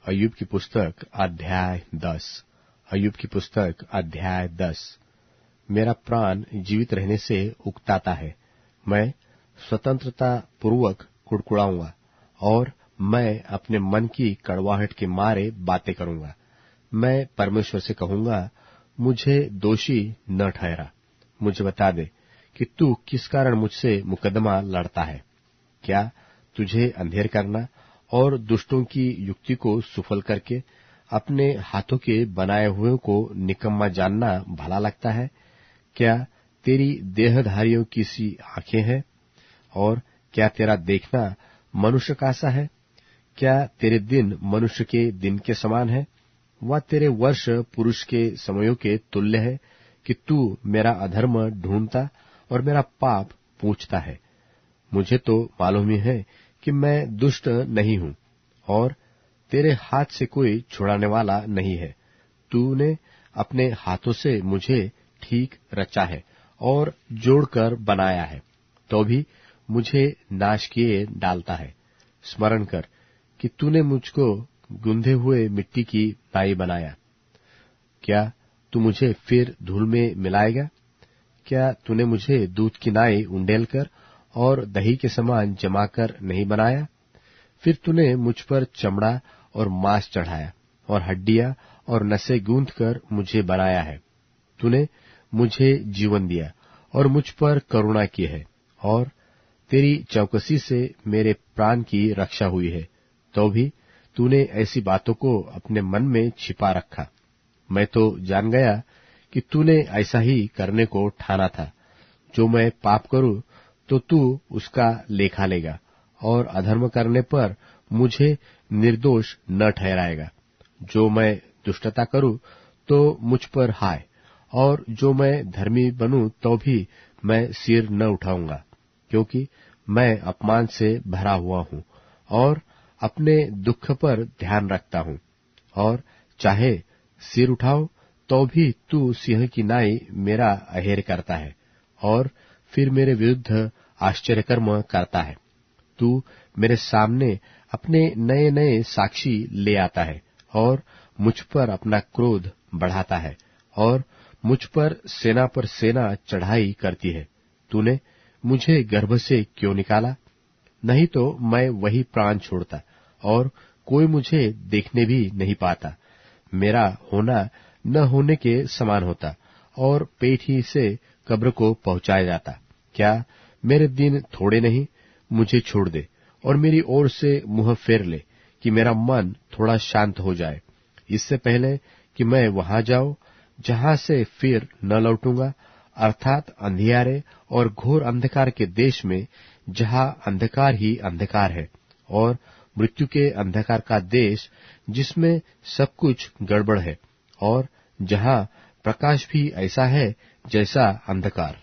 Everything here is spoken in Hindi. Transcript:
अय्यूब की पुस्तक अध्याय 10। अय्यूब की पुस्तक अध्याय 10। मेरा प्राण जीवित रहने से उकताता है, मैं स्वतंत्रता पूर्वक कुड़कुड़ाऊंगा और मैं अपने मन की कड़वाहट के मारे बातें करूंगा। मैं परमेश्वर से कहूंगा, मुझे दोषी न ठहरा, मुझे बता दे कि तू किस कारण मुझसे मुकदमा लड़ता है। क्या तुझे अंधेर करना और दुष्टों की युक्ति को सुफल करके अपने हाथों के बनाए हुए को निकम्मा जानना भला लगता है? क्या तेरी देहधारियों की सी आंखें हैं? और क्या तेरा देखना मनुष्य का सा है? क्या तेरे दिन मनुष्य के दिन के समान है? व तेरे वर्ष पुरुष के समयों के तुल्य है कि तू मेरा अधर्म ढूंढता और मेरा पाप पूछता है। मुझे तो मालूम ही है कि मैं दुष्ट नहीं हूं और तेरे हाथ से कोई छुड़ाने वाला नहीं है। तूने अपने हाथों से मुझे ठीक रचा है और जोड़कर बनाया है, तो भी मुझे नाश किए डालता है। स्मरण कर कि तूने मुझको गुंधे हुए मिट्टी की नाई बनाया। क्या तू मुझे फिर धूल में मिलाएगा? क्या तूने मुझे दूध की नाई उंडेल कर और दही के समान जमाकर नहीं बनाया? फिर तूने मुझ पर चमड़ा और मांस चढ़ाया और हड्डियां और नसें गूंथ कर मुझे बनाया है। तूने मुझे जीवन दिया और मुझ पर करुणा की है, और तेरी चौकसी से मेरे प्राण की रक्षा हुई है, तो भी तूने ऐसी बातों को अपने मन में छिपा रखा। मैं तो जान गया कि तूने ऐसा ही करने को ठाना था। जो मैं पाप करूं तो तू उसका लेखा लेगा, और अधर्म करने पर मुझे निर्दोष न ठहराएगा। जो मैं दुष्टता करूं तो मुझ पर हाय, और जो मैं धर्मी बनूं तो भी मैं सिर न उठाऊंगा, क्योंकि मैं अपमान से भरा हुआ हूं और अपने दुख पर ध्यान रखता हूं। और चाहे सिर उठाओ तो भी तू सिंह की नाई मेरा अहेर करता है और फिर मेरे विरुद्ध आश्चर्यकर्म करता है। तू मेरे सामने अपने नए नए साक्षी ले आता है और मुझ पर अपना क्रोध बढ़ाता है, और मुझ पर सेना चढ़ाई करती है। तूने मुझे गर्भ से क्यों निकाला? नहीं तो मैं वही प्राण छोड़ता और कोई मुझे देखने भी नहीं पाता। मेरा होना न होने के समान होता और पेट ही से कब्र को पहुंचाया जाता। क्या मेरे दिन थोड़े नहीं? मुझे छोड़ दे और मेरी ओर से मुंह फेर ले कि मेरा मन थोड़ा शांत हो जाए, इससे पहले कि मैं वहां जाऊं जहां से फिर न लौटूंगा, अर्थात अंधियारे और घोर अंधकार के देश में, जहां अंधकार ही अंधकार है, और मृत्यु के अंधकार का देश जिसमें सब कुछ गड़बड़ है, और जहां प्रकाश भी ऐसा है जैसा अंधकार।